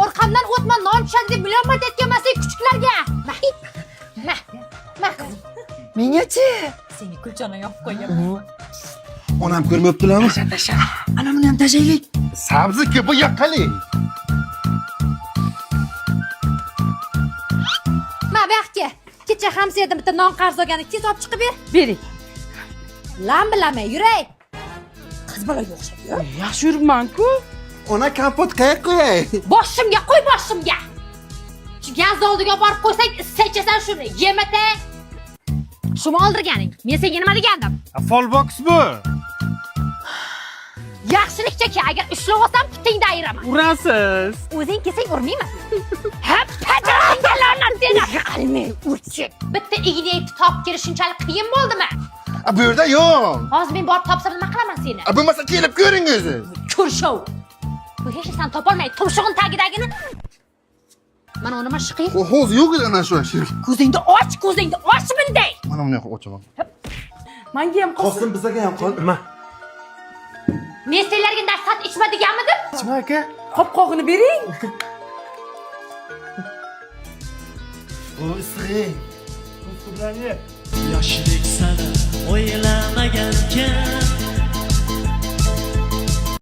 Orqamdan o'tma, non tushadi deb million marta aytganman-ku kuchuklarga. Ma. Mengachi? Seni kulchani yopib qo'yaman. Onam ko'rmabdilarmi? Tasha. Ana buni ham tashaylik. Sabzi-ku bu yoqqali. Ma baxtga. Kecha hamsiyadan bitta non qarz olgan, tez olib chiqib ber. Bering. Lam bilaman, yuray. Qiz bolaga o'xshaydi. Yaxshi yuribman-ku. Ona kompot qayerga qo'yay? Boshimga qo'y, boshimga. Shu gaz oldiga borib qo'ysang, issichasan shuni. Yemata. Shuni oldirganing. Men senga nima degandim? Folbox bu. Yaxshilikcha agar ushlab olsam, putingni ayiraman. Urasiz. O'zing kelsang urmayman. Ha, pajaringga seni. Yiqilmay urchik. Bitta ignayni topib kelish shunchalik qiyin bo'ldimi? Bu yerda yo'q. Hozir men borib topsam nima qilaman seni? Bo'lmasa kelib ko'ring o'zi. Ko'rshov. Bu hech narsani topolmay, tumshug'im tagidagini. Mana uni nima shiqi? Hozir yo'q ana shu shir. Ko'zingni och bunday. Mana buni ochaman. Menga ham Qosim bizga ham qol. Nima? Men senlarga darsat ichma deganmidim? Ichma aka. qopqog'ini bering. Bu isig'ing. Ko'zlarni Yoshlik sana o'ylamagankan